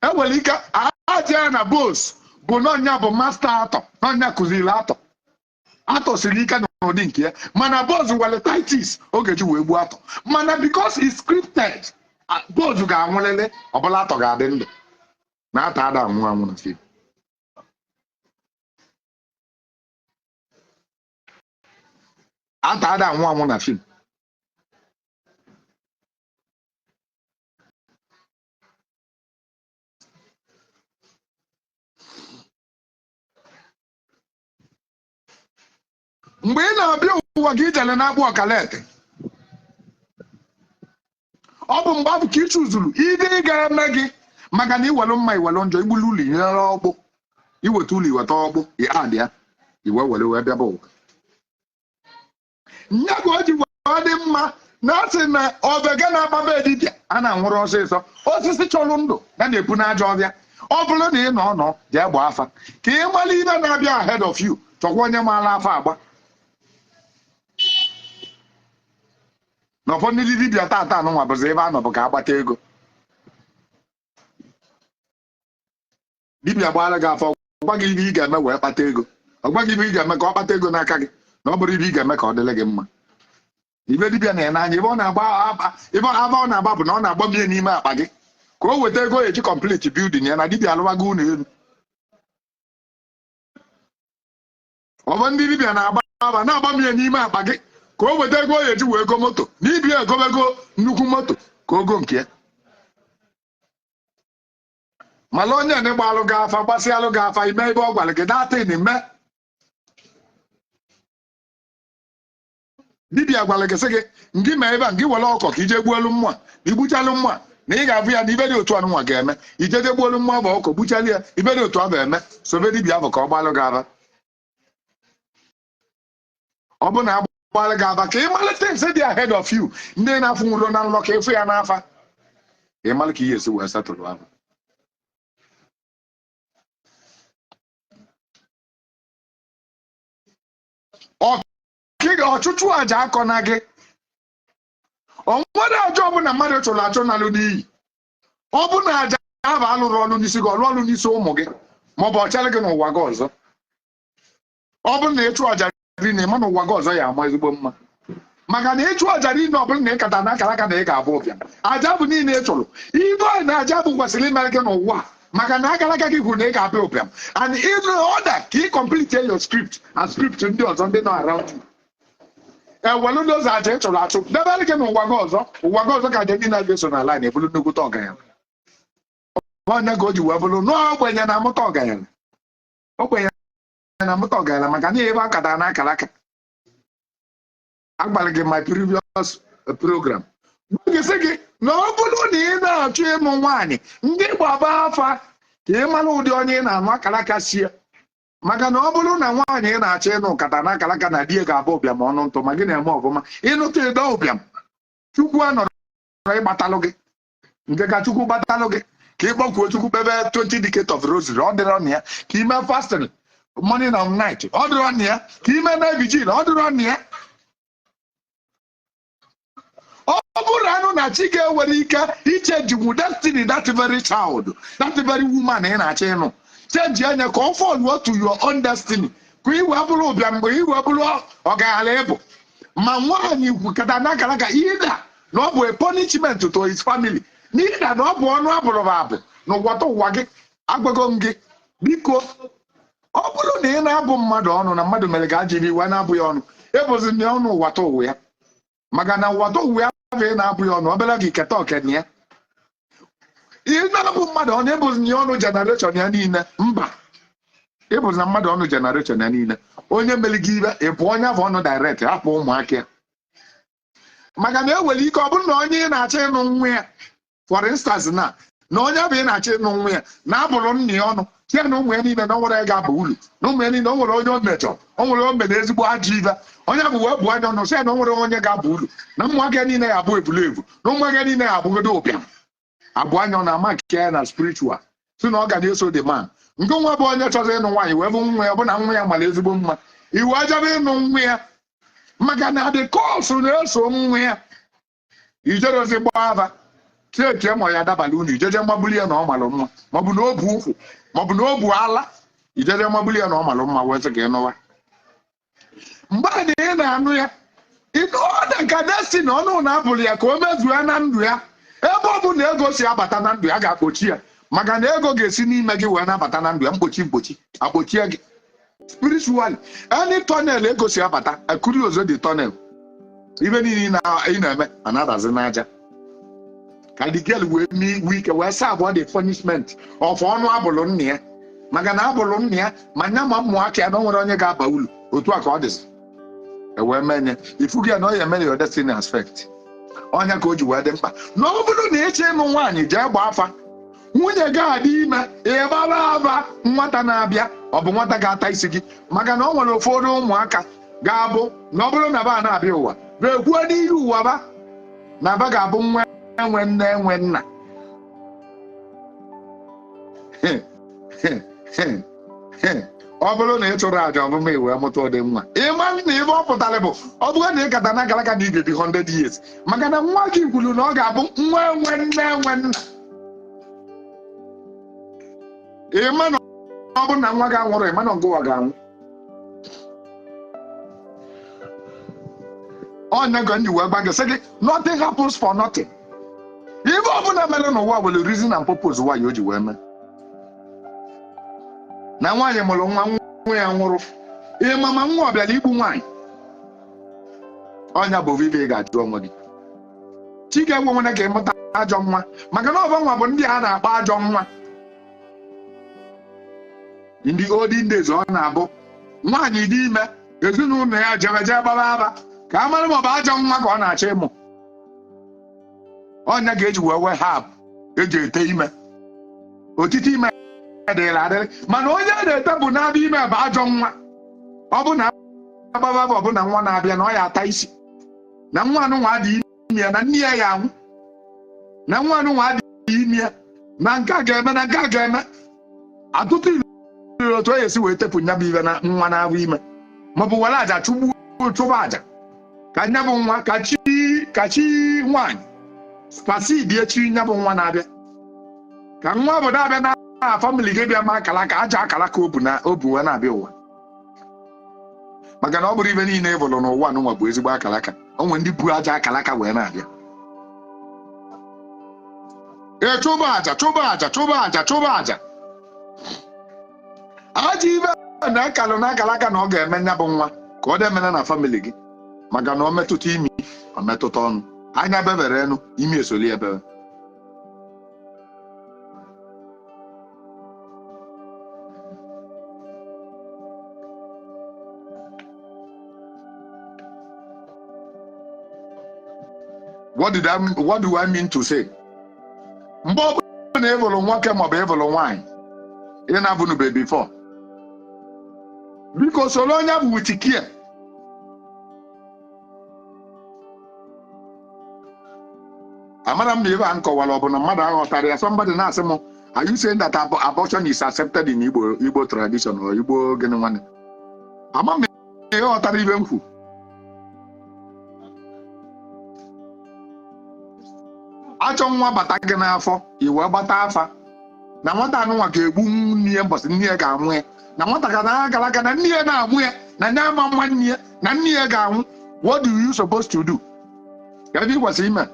Enwere ike aja na Bozu bụ n'ọnya bụ master atọ n'ọnya kụziri atọ siri ike n'ụdị nke ya mana Bozu nwere titis oge ji wee gbuo atọ mana because it's scripted Bozu ga-anwụlele ọbụla atọ ga-adị ndụ na atọ ada anwụ na film. Atọ ada anwụ na film. Mgbe ị na-abịa ụwa gị ijele na-akpụ ọkalete ọ bụ mgbe abụ ka ị chụzuru ide gara eme gị maka na iwelu mma iwelu njọ igbulu ụlọ nyere ọgbụ iweta ụlọ iweta ọgbụ adị ya iwe were wee bịaba ụwa nya ka o ji wee dị mma na asị na ọbega na-agbaba edibịa a na-anwụrụ ọsịsọ osisi chọrọ ndụ ya na-epu n'aja ọbịa ọ bụrụ na ị nọ jee gba afa ka ị mara ibe na-abịa ahead of you chọkwa onye maara afa agba n'ọfọ ndị dibịa tata anụnwa bụzi ebe a nọ bụ ka agbata ego dibịa gbara gị afọ ọgwa gị ibe ị ga-eme wee kpata ego ọgwa gị ibe ị ga-eme ka ọ kpata ego n'aka gị na ọ bụrụ ibe ị ga-eme ka ọ dịrị gị mma ibe dibịa na-ene anya ebe ọ na-agba bụ na ọ na-agba mmiri n'ime akpa gị ka o weta ego eji complete building ya na dibịa alụwago ụlọ elu ọ bụ ndị dibịa na-agba mmiri n'ime akpa gị ka o weta ego ya eji wee go moto n'ibi egobego nnukwu moto ka ogo nke ya mala onye na-egba alụ gị afa gbasịa alụ gị afa ime ebe ọ gwara gị datin ime dibịa gwara gị sị gị ngị mee ebe a ngị were ọkọ ka ije gbuolu mmụọ na igbuchalụ mmụọ na ị ga-abụ ya na ibe dị otu anụnwa ga-eme ijeje gbuolu mmụọ bụ ọkọ gbuchali ya ibe dị otu ọ ga-eme sobe dibịa bụ ka ọ gbalụ gị afa ọ bụ na gbara gị aba ka ị malite nse dị ahead of you ndị na-afụ nwụrụ na nlọ ka ịfụ ya n'afa ị mara ka ihe esi wee setụlụ ahụ ọchụchụ aja akọ na gị onwere aja ọbụla mmadụ chụrụ achụ nalụ n'iyi ọ bụ na aja ahụ alụrụ ọlụ n'isi gị ọlụ ọlụ n'isi ụmụ gị maọbụ ọchalị gị n'ụwa gị ọzọ ọ bụrụ na ịchụ aja na ịma na ụwa gị ọzọ ya ama ezigbo mma maka na ịchụ aja niile ọ bụla na ịkata na akara aka na ị ga-abụ ụbịa aja bụ niile ị chụrụ ibe anyị na aja bụ kwesịrị imere gị n'ụwa maka na akara aka gị kwuru na ị ga-abịa ụbịam and in order ka ị complete your script and script ndị ọzọ ndị nọ around you ewelu ndị ụzọ aja ị chụrụ achụ debere gị n'ụwa gị ọzọ ka aja niile ga-eso na line ebulu nnukwute ọgaranya onye ka o ji wee bụrụ n'ogbenye na-amụta ọgaranya ogbenye na-amụta ọgaranya maka na ebe akata na akara aka agbalị gị my previous program gị gị na ọ bụrụ na ị na-achọ ịmụ nwaanyị ndị gbaba afa ka ị mara ụdị onye ị na-anụ akara aka sie maka na ọ bụrụ na nwaanyị ị na-achọ ịnụ nkata na akara aka na di ya ga-abụ ụbịam ọnụ ntụ ma gị na-eme ọbụma ịnụta ịdọ ụbịam Chukwu anọrọ ịgbatalụ gị nke ka Chukwu gbatalụ gị ka ị kpọkwuo Chukwu kpebe 20 decades of rosary ọ dịrọ na ya ka ime fasting morning and night ọ dịrọ na ya ka ime na vigil ọ dịrọ na ya ọ bụrụ anụ na chi ga-ewere ike ichenjiwu destiny that very child that very woman ị na-achọ ịnụ chenji anya ka ọ follow to your own destiny ka ị wee bụrụ ụbịa mgbe ị wee bụrụ ọgaranya ịbụ ma nwaanyị kwukata na akara aka ịda na ọ bụ a punishment to his family n'ịda na ọ bụ ọnụ abụrụ abụ na ụwata ụwa gị agwago m gị biko ọ bụrụ na ị na-abụ mmadụ ọnụ na mmadụ mere ga ajiri iwe na-abụ ya ọnụ ebozi na ọnụ ụwata ụwa ya maka na ụwata ụwa ya bụ ị na-abụ ya ọnụ obere gị keta okene ya ị na-abụ mmadụ ọnụ ebozi na ọnụ generation ya niile mba ebozi na mmadụ ọnụ generation ya niile onye mere gị ibe ị bụ onye afọ ọnụ direct hapụ ụmụaka ya maka na enwere ike ọ bụrụ na onye ị na-achọ ịnụ nwa ya for instance na onye bụ ị na-achọ ịnụ nwa ya na-abụrụ nna ya ọnụ tia na ụmụ ya niile na nwere ga aba ulu na ụmụ ya niile o nwere onye o mejọ o nwere o mere ezigbo ajọ ibe onye bụ wee bụ anya ọnụ sị na o nwere onye ga aba ulu na ụmụaka niile ya abụ ebulevu na ụmụaka niile ya abụgodo ụbịam abụ anya ọ na-ama nke ya na spiritual si na ọ ga na-eso the man nke nwa bụ onye chọrọ ịnụ nwaanyị wee bụ nwa ya bụ na nwa ya mara ezigbo mma iwu ajabe ịnụ nwa ya maka na the course na-eso nwa ya ijerozi gbaa ava tie ma ya dabala unu ijeje mmagbuli ya na ọ malụ mma maọbụ na o bu ụkwụ maọbụ na o bu ala ijeje mmagbuli ya na ọ malụ mma wee sị ka ịnụwa mgbe a na ị na-anụ ya ịnụọda ka destiny ọnụ na-apụrụ ya ka o mezuo na ndụ ya ebe ọ bụ na ego si abata na ndụ ya ga-akpochi ya maka na ego ga-esi n'ime gị wee nabata na ndụ ya mkpochi akpochie gị spiritually any tunnel ego si abata akụri ozo dị tunnel ibe niile ị na-eme anadazi n'aja ka the girl wee mee wike wee saa abụọ the punishment of ọnụ abụlụ nna ya maka na abụlụ nna ya ma nya ma ụmụaka ya na o nwere onye ga-aba ulu otu a ka ọ dịzi ewee menye ifu gị na ọ ya mere your destiny aspect ọnya ka o ji wee dị mkpa na ọ bụrụ na ịchọ ịnụ nwaanyị jee gba afa nwunye gị adị ime ịgbara aba nwata na-abịa ọ bụ nwata ga-ata isi gị maka na ọ nwere ụfọdụ ụmụaka ga-abụ na ọ bụrụ na ba na-abịa ụwa bekwuo n'ihu ụwa ba na ba ga-abụ nwa enwe nne enwe nna ọ bụrụ na ị chụrụ aja ọmụma iwe mụta ụdị nwa ịma na ibe ọ pụtara bụ ọ bụrụ na ị kata na akalaka na ị ga-ebi 100 years maka na nwa gị kwuru na ọ ga-abụ nwa enwe nne enwe nna ịma na ọ bụrụ na nwa gị anwụrụ ịma na ngụwa ga-anwụ onye ga nji wee gba gị sị gị nothing happens for nothing ibe ọbụla mere n'ụwa nwere reason and purpose why o ji wee mee na nwaanyị mụrụ nwa ya nwụrụ ịma ma nwa ọ bịara igbu nwaanyị ọnya bụ vive ị ga-ajụ onwe gị chi ga-enwe nwere ka ịmụta ajọ nwa maka na ọba nwa bụ ndị a na-akpọ ajọ nwa ndị olden days ọ na-abụ nwaanyị dị ime ezinụlọ ya jebeje gbaba aba ka a mara ma ọ bụ ajọ nwa ka ọ na-achọ ịmụ ọnya ga-eji wee hap eji ete ime otite ime dịrị adịrị mana onye na-ete bụ na-abịa ime bụ ajọ nwa ọ bụ na agbaba bụ ọbụ na nwa na-abịa na ọ ya ata isi na nwa anụnwa adịghị ime ya na nne ya ya anwụ na nwa anụnwa adịghị ime ya na nke a ga-eme na nke a ga-eme atụtụ ilu otu onye esi wee tepụ nya bụ ibe na nwa na-abụ ime maọbụ were aja chụba aja ka nya bụ nwa ka chi nwaanyị spasidi echi nya bụ nwa na-abịa ka nwa obodo abịa na famili gị bịa ma akalaka aja akalaka obu wee na-abịa ụwa maka na ọ bụrụ ibe niile ịbụlụ n'ụwa n'ụwa bụ ezigbo akalaka o nwere ndị bu aja akalaka wee na-abịa chụba aja aja ibe na akalụ na akalaka na ọ ga-eme nya bụ nwa ka ọ dị emena na famili gị maka na ọ metụta imi ọ metụta ọnụ anya bebere enu imi esoli ebere what do I mean to say? Mgbe ọ bụrụ na ịbụrụ nwoke maọbụ ịbụrụ nwaanyị ị na-abụnube before biko soro onye bụ witikia amara m na ebe a nkọwara ọ bụ na mmadụ aghọtara ya somebody na-asị m are you saying that abortion is accepted in Igbo tradition or Igbo gịnị nwanne ama m na ị ghọtara ibe m kwu achọ nwa bata gị n'afọ iwe gbata afa na nwata anụnwa ga-egbu nne ya mbọsị nne ya ga-anwụ ya na nwata ga na-agala aga na nne ya na-amụ ya na nya ama mma nne ya na nne ya ga-anwụ what do you supposed to do? Kedu ị kwesịrị ime?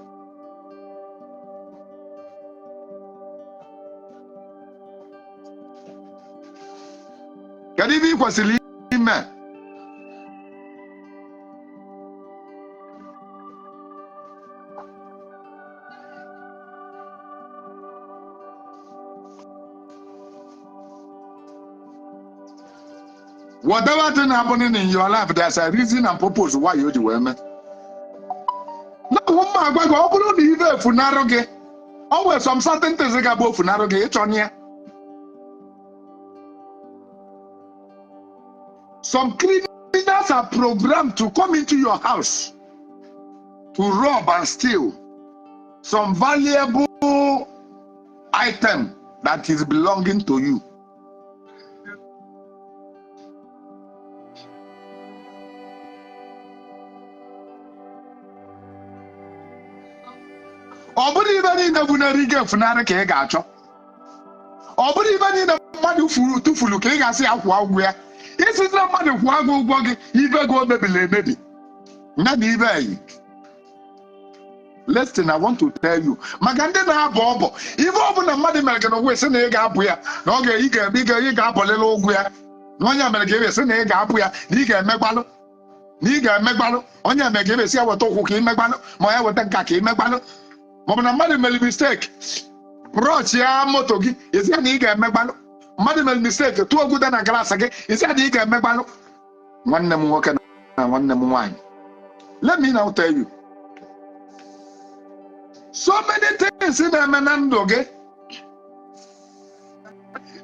Kedu ị kwesịrị ime? Whatever thing happening in your life, there's a reason and purpose why you do it. Now, woman, go open the event for Naroge. Always some certain things that go for Naroge, it's on here. Some criminals are programmed to come into your house to rob and steal some valuable item that is belonging to you. Oburi even na bunari ge funare ka ị ga-achọ. Oburi even na mmadụ furu tufulu ka ị ga-asị akwa ụgwọ ya. Isi na mmadụ kwụọ gị ụgwọ gị, ibe go mebili emebi. Na ibe yi. Listen, I want to tell you. Maka ndị na-abọ ọbọ, ife ọbụla mmadụ mere gị n'ụgwọ isi na ị ga-abụ ya, na ọ ị ga-abọlịla ụgwọ ya. Na onye mere gị esi na ị ga-abụ ya, na ị ga-emegbalụ. Na ị ga-emegbalụ. Onye mere gị esi ya weta ụkwụ ka ị megbalụ, ma ya weta nka ka ị megbalụ. Maọbụ na mmadụ mere mistake, brọch ya moto gị, esi ya na ị ga-emegbalụ. Mmadụ mere mistake, tụọ oguda na glaasị gị, esi ya na ị ga-emegbalụ. Nwanne m nwoke na nwanne m nwaanyị. Let me now tell you. So many things na-eme na ndụ gị.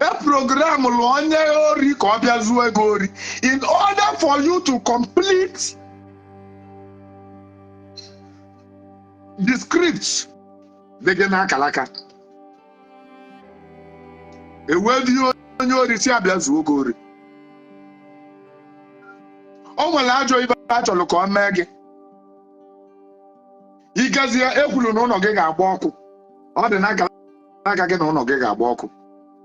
A program lụ onye ori ka ọ bịa zuo ego ori. In order for you to complete the scripts dị gị n'akalaka. Ewedi onye ori si abịa zuo ego ori. O nwere ajọ ibe a chọrọ ka ọ mee gị. Igazie ekwuru na ụlọ gị ga-agba ọkụ. Ọ dị n'aka gị na ụlọ gị ga-agba ọkụ.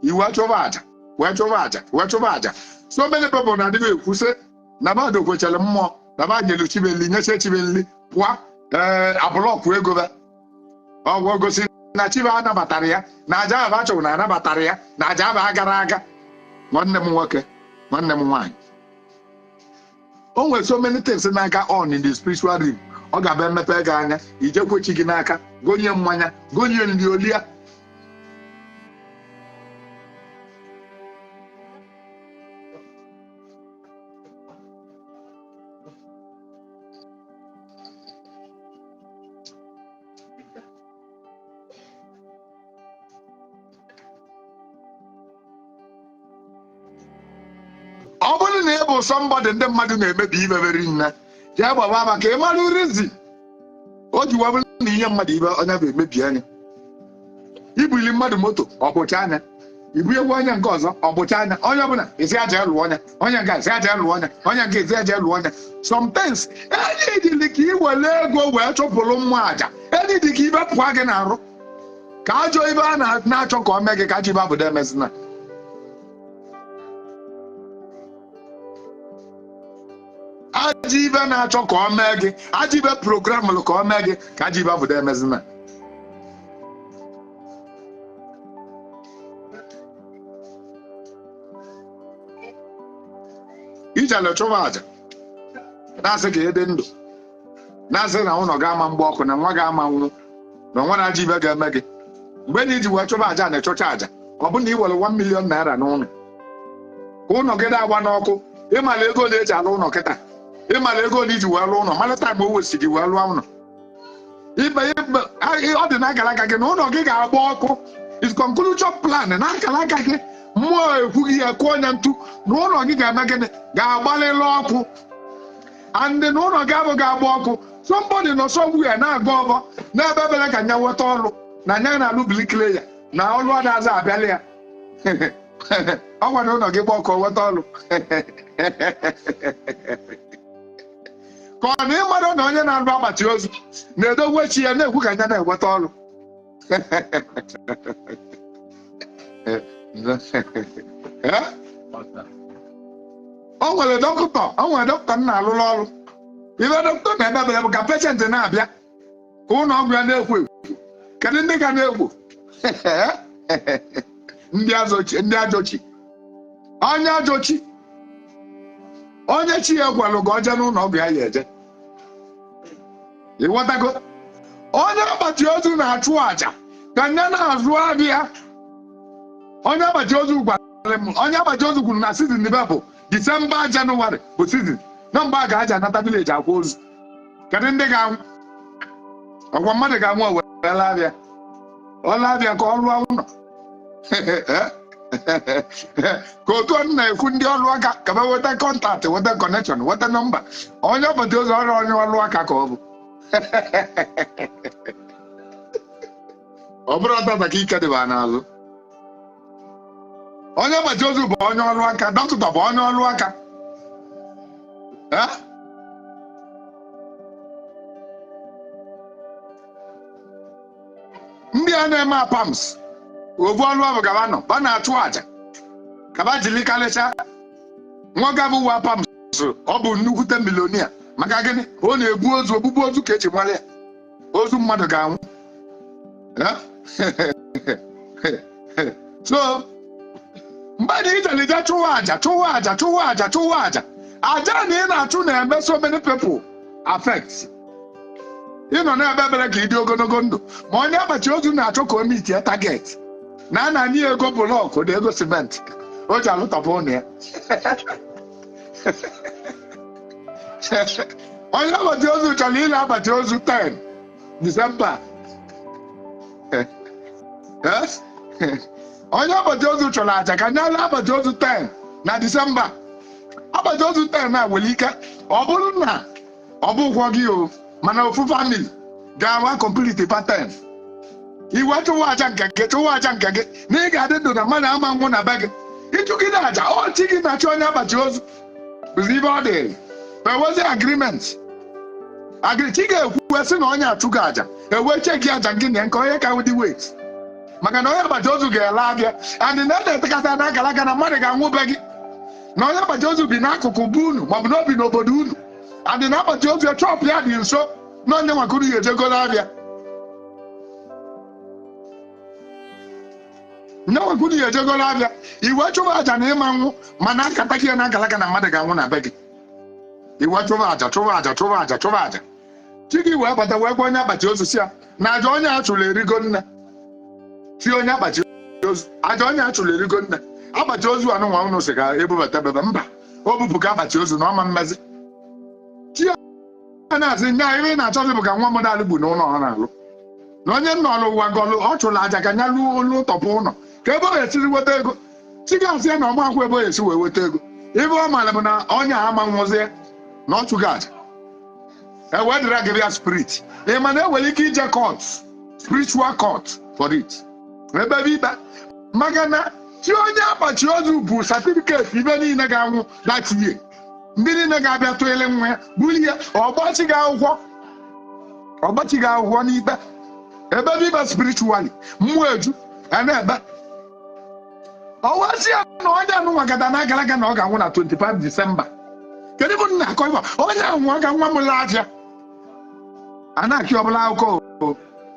Iwe chụba aja, wee chụba aja, wee chụba aja. So many people na-adịghị ekwuse na mmadụ kwechara mmụọ, na ba nyelu chibeli, nyeche chibeli, pụọ abụlọkụ ego ba. Ọ gosi na chiba anabatara ya, na aja ahụ achọrọ na anabatara ya, na aja ahụ agara aga. Nwanne m nwoke, nwanne m nwaanyị. O nwere so many things n'aka on in the spiritual realm. Ọ ga-abịa mmepe gị anya, ijekwechi gị n'aka, gonye mmanya, gonye nri olia. Ọ bụrụ na ị bụ somebody ndị mmadụ na-emebi imeberi nne, ya gbaba maka ịmara urizi. O ji wabụrụ na ihe mmadụ ibe onye bụ emebi anya. Ibuli mmadụ moto, ọ bụcha anya. Ibu egwu onye nke ọzọ, ọ bụcha anya. Onye ọbụla esi aja elu ọnya, onye nke esi aja elu ọnya, onye nke esi aja elu ọnya. Sometimes edidili ka ị were ego wee chụpụrụ mmụọ aja. Edidi ka ibe pụọ gị n'arụ. Ka ajọ ibe a na-achọ ka o mee gị ka ajọ ibe abụda emezina. Ajọ ibe na-achọ ka o mee gị, ajọ ibe programụlụ ka o mee gị ka ajọ ibe abụda emezina. Ijele chụwa aja, na-asị ka ịdị ndụ, na-asị na ụlọ ga-ama mgbe ọkụ, na nwa ga-ama nwụ, na nwa na-ajọ ibe ga-eme gị. Mgbe na iji wee chụba aja na-echọcha aja, ọ bụ na ị were 1 million naira n'ụlọ, ka ụlọ gị na-agba n'ọkụ, ịmala ego na-eji alụ ụlọ kịta, ịmala ego na iji wee lụọ ụlọ, malụta mgbe o wesi gị wee lụọ ụlọ. Ọ dị n'akara aka gị na ụlọ gị ga-agba ọkụ. Is conclusion plan n'akara aka gị. Mmụọ ekwughị ya kụọ onye ntu na ụlọ gị ga-eme gịnị, ga-agbalịla ọkụ. And na ụlọ gị abụ ga-agba ọkụ. Somebody nọ somewhere na-aga ọbọ n'ebe ebere ka nya nweta ọrụ, na nya na-alụ blikile ya, na ọrụ ọ na-aza abịala ya. Ọ gwara ụlọ gị gba ọkụ nweta ọrụ. Ka ọ na ịmara na onye na-alụ agbati ozu na-edowe chi ya na-ekwu ka nya na-enweta ọrụ. O nwere dọkịta na-alụrụ ọrụ. Ibe dọkịta na-emebere bụ ka peshent na-abịa ka ụlọ ọgwụ ya na-ekwu ekwu. Kedu ndị ka na-egwu? Ndị ajọchi. Onye ajọchi. Onye chi ya gwalụ gị ọje n'ụlọ ọgwụ ya eje. Ịghọtago? Onye agbati ozu na-achụ àjà ka nye na-azụ abịa. Onye agbati ozu gwuru na season ibe bụ December January bụ season. Na mgbe a ga-aja nata village akwa ozu. Kedu ndị ga-anwụ? Ọgwa mmadụ ga-anwụ owere abịa. Ọ na-abịa ka ọ rụọ ụlọ. ka otu ọ na-ekwu ndị ọrụ aka ka ba weta kọntaktị, weta kọnekshọn, weta nọmba. Onye ọbata ozu ọrụ onye ọrụ aka ka ọ bụ. Ọ bụrụ ọtata ka ike dịba n'azụ. Onye ọbata ozu bụ onye ọrụ aka, dọkịta bụ onye ọrụ aka. Ndị a na-eme apams ovu ọrụ ọbụ gaba nọ ba na-achụ aja ka ba jiri karịcha nwoke bụ wa apams ọ bụ nnukwute milonia maka gịnị ọ na-ebu ozu ogbugbu ozu ka eji mara ya ozu mmadụ ga-anwụ. So mmadụ ijelije chụwa aja aja na ị na-achụ na-eme so many people affect. Ị nọ na-ebe ebere ka ịdị ogologo ndụ ma onye agbata ozu na-achọ ka o mitie target na a na-anyị ego blọkụ na ego simenti o ji alụtapụ ụnụ ya. Onye agbata ozu chọrọ ile agbata ozu 10 Disemba. Onye agbata ozu chọrọ aja ka nyala agbata ozu 10 na Disemba. Agbata ozu 10 na nwere ike ọ bụrụ na ọ bụ ụgwọ gị o mana ofu family ga-awa complete pattern. Iwe chụwa aja nke gị na ị ga-adị ndụ na mmadụ ama nwụ na be gị. Ịchụgide aja ọ chi gị na-achụ onye agbata ozu bụzi ibe ọ dị. Ewezi agreement. Chi ga-ekwu sị na onye achụgo aja ewe cheki aja gị na nke onye ka dị wait. Maka na onye agbata ozu ga-ele abịa and na-etekata n'akara aka na mmadụ ga-anwụ be gị. Na onye agbata ozu bi n'akụkụ bụ unu maọbụ na obi n'obodo unu. Adị na agbata ozu chọpụ ya dị nso na onye nwakuru ya ejegolo abịa. Nye nwakuru ya ejegolo abịa iwe chụwa aja na ịma nwụ mana akata gị ya na akalaka na mmadụ ga-anwụ na be gị. Iwe chụwa aja chi gị wee bata wee gwa onye agbata ozu si ya na aja onye a chụrụ erigo nne. Si onye agbata ozu aja onye a chụrụ erigo nne. Agbata ozu anụnwa unu sị ga ebubata bebe mba o bupụga agbata ozu na ọma mmezi. Chi ya na-asị nya ihe na-achọzi bụ ka nwa mmadụ alụgbu n'ụlọ ọ na-alụ na onye nna ọlụ ụwa gọlụ ọ chụrụ aja ka nya lụọ olu tọpụ ụlọ ka ebe ọ ga-esiri weta ego. Chi ga-asị ya na ọma akwụ ebe ọ ga-esi wee weta ego. Ibe ọ maara bụ na onye a ama nwụzie na ọ chụgo aja wee dịra gị ya spirit. Ị ma na enwere ike ije court, spiritual court for it ebe ikpe maka na chi onye agbata ozu bụ certificate ibe niile ga-anwụ that year. Ndị niile ga-abịa tụele nwa ya buli ya ọgbachi gị akwụkwọ n'ikpe ebe ibe spiritually mmụọ eju na-ebe ọwachi ya na onye anụnwa gada na agara aga na ọ ga-anwụ na 25 Disemba. Kedu bụ nna akọ ịba onye anwụ aga nwa m laafịa a na-akị ọbụla akụkọ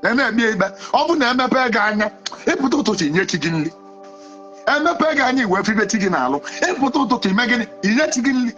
na-eme ikpe ọ bụ na emepe gị anya ịpụta ụtụtụ inye chi gị nri. Emepe gị anya iwe fibe chi gị n'alụ ịpụta ụtụtụ ime gịnị inye chi gị nri.